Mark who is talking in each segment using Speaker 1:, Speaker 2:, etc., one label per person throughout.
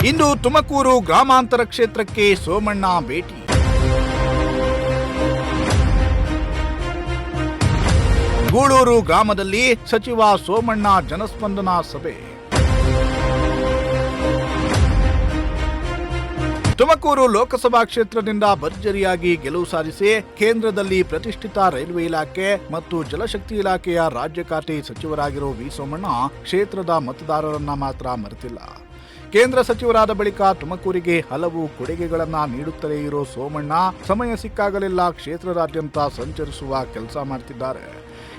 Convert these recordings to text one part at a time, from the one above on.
Speaker 1: ಇಂದು ತುಮಕೂರು ಗ್ರಾಮಾಂತರ ಕ್ಷೇತ್ರಕ್ಕೆ ಸೋಮಣ್ಣ ಭೇಟಿ. ಗೂಳೂರು ಗ್ರಾಮದಲ್ಲಿ ಸಚಿವ ಸೋಮಣ್ಣ ಜನಸ್ಪಂದನ ಸಭೆ. ತುಮಕೂರು ಲೋಕಸಭಾ ಕ್ಷೇತ್ರದಿಂದ ಭರ್ಜರಿಯಾಗಿ ಗೆಲುವು ಸಾಧಿಸಿ ಕೇಂದ್ರದಲ್ಲಿ ಪ್ರತಿಷ್ಠಿತ ರೈಲ್ವೆ ಇಲಾಖೆ ಮತ್ತು ಜಲಶಕ್ತಿ ಇಲಾಖೆಯ ರಾಜ್ಯ ಖಾತೆ ಸಚಿವರಾಗಿರೋ ವಿ ಸೋಮಣ್ಣ ಕ್ಷೇತ್ರದ ಮತದಾರರನ್ನ ಮಾತ್ರ ಮರೆತಿಲ್ಲ. ಕೇಂದ್ರ ಸಚಿವರಾದ ಬಳಿಕ ತುಮಕೂರಿಗೆ ಹಲವು ಕೊಡುಗೆಗಳನ್ನ ನೀಡುತ್ತಲೇ ಇರೋ ಸೋಮಣ್ಣ ಸಮಯ ಸಿಕ್ಕಾಗಲೆಲ್ಲ ಕ್ಷೇತ್ರದಾದ್ಯಂತ ಸಂಚರಿಸುವ ಕೆಲಸ ಮಾಡ್ತಿದ್ದಾರೆ.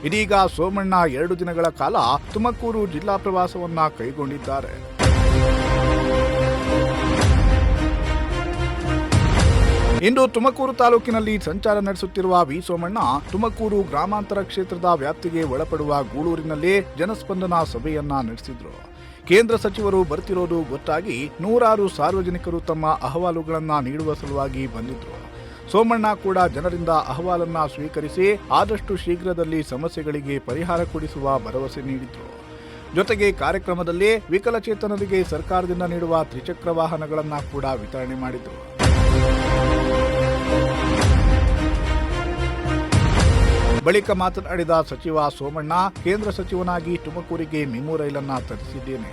Speaker 1: ಇದೀಗ ಸೋಮಣ್ಣ 2 ದಿನಗಳ ಕಾಲ ತುಮಕೂರು ಜಿಲ್ಲಾ ಪ್ರವಾಸವನ್ನ ಕೈಗೊಂಡಿದ್ದಾರೆ. ಇಂದು ತುಮಕೂರು ತಾಲೂಕಿನಲ್ಲಿ ಸಂಚಾರ ನಡೆಸುತ್ತಿರುವ ವಿ ಸೋಮಣ್ಣ ತುಮಕೂರು ಗ್ರಾಮಾಂತರ ಕ್ಷೇತ್ರದ ವ್ಯಾಪ್ತಿಗೆ ಒಳಪಡುವ ಗೂಳೂರಿನಲ್ಲಿ ಜನಸ್ಪಂದನ ಸಭೆಯನ್ನ ನಡೆಸಿದ್ರು. ಕೇಂದ್ರ ಸಚಿವರು ಬರ್ತಿರೋದು ಗೊತ್ತಾಗಿ ನೂರಾರು ಸಾರ್ವಜನಿಕರು ತಮ್ಮ ಅಹವಾಲುಗಳನ್ನ ನೀಡುವ ಸಲುವಾಗಿ ಬಂದಿದ್ರು. ಸೋಮಣ್ಣ ಕೂಡ ಜನರಿಂದ ಅಹವಾಲನ್ನ ಸ್ವೀಕರಿಸಿ ಆದಷ್ಟು ಶೀಘ್ರದಲ್ಲಿ ಸಮಸ್ಯೆಗಳಿಗೆ ಪರಿಹಾರ ಕೊಡಿಸುವ ಭರವಸೆ ನೀಡಿದ್ರು. ಜೊತೆಗೆ ಕಾರ್ಯಕ್ರಮದಲ್ಲಿ ವಿಕಲಚೇತನರಿಗೆ ಸರ್ಕಾರದಿಂದ ನೀಡುವ ತ್ರಿಚಕ್ರ ವಾಹನಗಳನ್ನ ಕೂಡ ವಿತರಣೆ ಮಾಡಿದ್ರು. ಬಳಿಕ ಮಾತನಾಡಿದ ಸಚಿವ ಸೋಮಣ್ಣ, ಕೇಂದ್ರ ಸಚಿವನಾಗಿ ತುಮಕೂರಿಗೆ ಮೆಮು ರೈಲನ್ನ ತರಿಸಿದ್ದೇನೆ.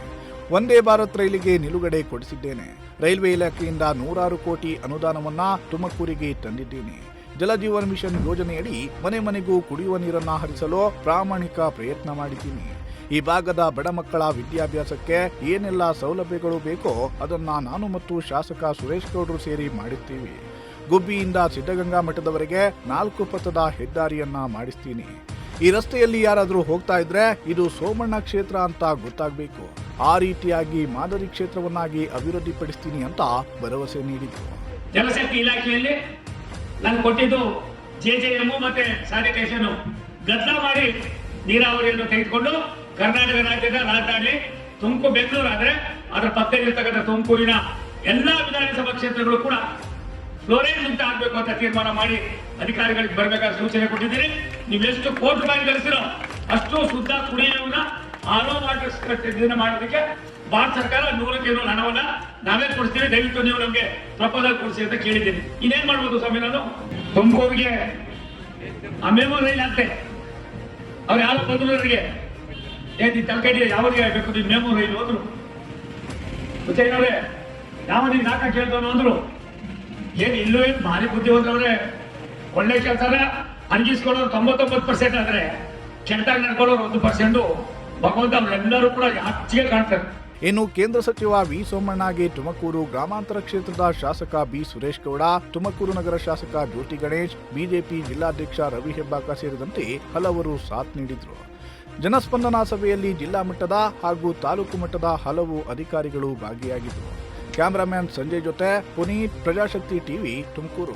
Speaker 1: ವಂದೇ ಭಾರತ್ ರೈಲಿಗೆ ನಿಲುಗಡೆ ಕೊಡಿಸಿದ್ದೇನೆ. ರೈಲ್ವೆ ಇಲಾಖೆಯಿಂದ 100 ಕೋಟಿ ಅನುದಾನವನ್ನ ತುಮಕೂರಿಗೆ ತಂದಿದ್ದೇನೆ. ಜಲಜೀವನ್ ಮಿಷನ್ ಯೋಜನೆಯಡಿ ಮನೆ ಮನೆಗೂ ಕುಡಿಯುವ ನೀರನ್ನ ಹರಿಸಲು ಪ್ರಾಮಾಣಿಕ ಪ್ರಯತ್ನ ಮಾಡಿದ್ದೀನಿ. ಈ ಭಾಗದ ಬಡ ಮಕ್ಕಳ ವಿದ್ಯಾಭ್ಯಾಸಕ್ಕೆ ಏನೆಲ್ಲ ಸೌಲಭ್ಯಗಳು ಬೇಕೋ ಅದನ್ನ ನಾನು ಮತ್ತು ಶಾಸಕ ಸುರೇಶ್ ಗೌಡ್ರು ಸೇರಿ ಮಾಡುತ್ತೀವಿ. ಗುಬ್ಬಿಯಿಂದ ಸಿದ್ಧಗಂಗಾ ಮಠದವರೆಗೆ 4 ಪಥದ ಹೆದ್ದಾರಿಯನ್ನ ಮಾಡಿಸ್ತೀನಿ. ಈ ರಸ್ತೆಯಲ್ಲಿ ಯಾರಾದರೂ ಹೋಗ್ತಾ ಇದ್ರೆ ಇದು ಸೋಮಣ್ಣ ಕ್ಷೇತ್ರ ಅಂತ ಗೊತ್ತಾಗಬೇಕು. ಆ ರೀತಿಯಾಗಿ ಮಾದರಿ ಕ್ಷೇತ್ರವನ್ನಾಗಿ ಅಭಿವೃದ್ಧಿಪಡಿಸ್ತೀನಿ ಅಂತ ಭರವಸೆ ನೀಡಿದ್ರು.
Speaker 2: ಜಲಶಕ್ತಿ ಇಲಾಖೆಯಲ್ಲಿ ನಾನು ಕೊಟ್ಟಿದ್ದು JJM ಮತ್ತೆ ಸ್ಯಾನಿಟೇಷನ್ ಗದ್ದಲ ಮಾಡಿ ನೀರಾವರಿಯನ್ನು ತೆಗೆದುಕೊಂಡು ಕರ್ನಾಟಕ ರಾಜ್ಯದ ರಾಜಧಾನಿ ತುಮಕೂರು ಬೆಂಗಳೂರು ಆದ್ರೆ ಅದರ ಪಕ್ಕದಲ್ಲಿರ್ತಕ್ಕಂಥ ತುಮಕೂರಿನ ಎಲ್ಲಾ ವಿಧಾನಸಭಾ ಕ್ಷೇತ್ರಗಳು ಕೂಡ ಫ್ಲೋರೈಡ್ ಮುಕ್ತ ಆಗ್ಬೇಕು ಅಂತ ತೀರ್ಮಾನ ಮಾಡಿ ಅಧಿಕಾರಿಗಳಿಗೆ ಬರಬೇಕಾದ ಸೂಚನೆ ಕೊಟ್ಟಿದ್ದೀರಿ. ನೀವೆಷ್ಟು ಕೋಟಿ ರೂಪಾಯಿ ಗಳಿಸಿರೋ ಅಷ್ಟು ಶುದ್ಧ ಕುಡಿಯುವ ಆರೋ ವಾಟರ್ ಮಾಡೋದಕ್ಕೆ ಭಾರತ ಸರ್ಕಾರ 100ಕ್ಕೆ 100 ಹಣವನ್ನ ನಾವೇ ಕೊಡ್ತೀವಿ. ದಯವಿಟ್ಟು ನೀವು ನಮಗೆ ಪ್ರಪೋಸಲ್ ಕೊಡಿಸಿ ಅಂತ ಕೇಳಿದ್ದೀನಿ. ಇನ್ನೇನ್ ಮಾಡ್ಬೋದು ಸ್ವಾಮಿ, ನಾನು ತುಮಕೂರಿಗೆ ಆ ಮೆಮು ರೈಲ್ ಆಗ್ತೆ ಅವ್ರು ಯಾರು ಬಂದವರಿಗೆ ತಲಕಡಿ ಯಾವ್ರಿಗೆ ಬೇಕು ನೀವು ಮೆಮು ರೈಲು ಹೋದ್ರು ಹುಚ್ಚಯ್ಯನವ್ರೆ ಯಾವ ನೀವು ನಾಕ ಕೇಳ್ದವನು ಅಂದ್ರು. ಏನ್ ಇಲ್ಲೂ ಏನ್ ಭಾರಿ ಬುದ್ಧಿವಂತವ್ರೆ, ಒಳ್ಳೆ ಕೆಲಸನ ಅಣಗಿಸ್ಕೊಳ್ಳೋರು 99% ಆದ್ರೆ ಕೆಟ್ಟಾಗಿ ನಡ್ಕೊಳ್ಳೋರು 1% ಭಗವಂತ ಅವರೆಲ್ಲರೂ ಕೂಡ ಹೆಚ್ಚಿಗೆ ಕಾಣ್ತಾರೆ.
Speaker 1: ಇನ್ನು ಕೇಂದ್ರ ಸಚಿವ ವಿ ಸೋಮಣ್ಣಗೆ ತುಮಕೂರು ಗ್ರಾಮಾಂತರ ಕ್ಷೇತ್ರದ ಶಾಸಕ ಬಿ ಸುರೇಶ್ ಗೌಡ, ತುಮಕೂರು ನಗರ ಶಾಸಕ ಜ್ಯೋತಿ ಗಣೇಶ್, ಬಿಜೆಪಿ ಜಿಲ್ಲಾಧ್ಯಕ್ಷ ರವಿ ಹೆಬ್ಬಾಕ ಸೇರಿದಂತೆ ಹಲವರು ಸಾಥ್ ನೀಡಿದ್ರು. ಜನಸ್ಪಂದನ ಸಭೆಯಲ್ಲಿ ಜಿಲ್ಲಾ ಮಟ್ಟದ ಹಾಗೂ ತಾಲೂಕು ಮಟ್ಟದ ಹಲವು ಅಧಿಕಾರಿಗಳು ಭಾಗಿಯಾಗಿದ್ದರು. ಕ್ಯಾಮರಾಮ್ಯಾನ್ ಸಂಜಯ್ ಜೊತೆ ಪುನೀತ್, ಪ್ರಜಾಶಕ್ತಿ ಟಿವಿ, ತುಮಕೂರು.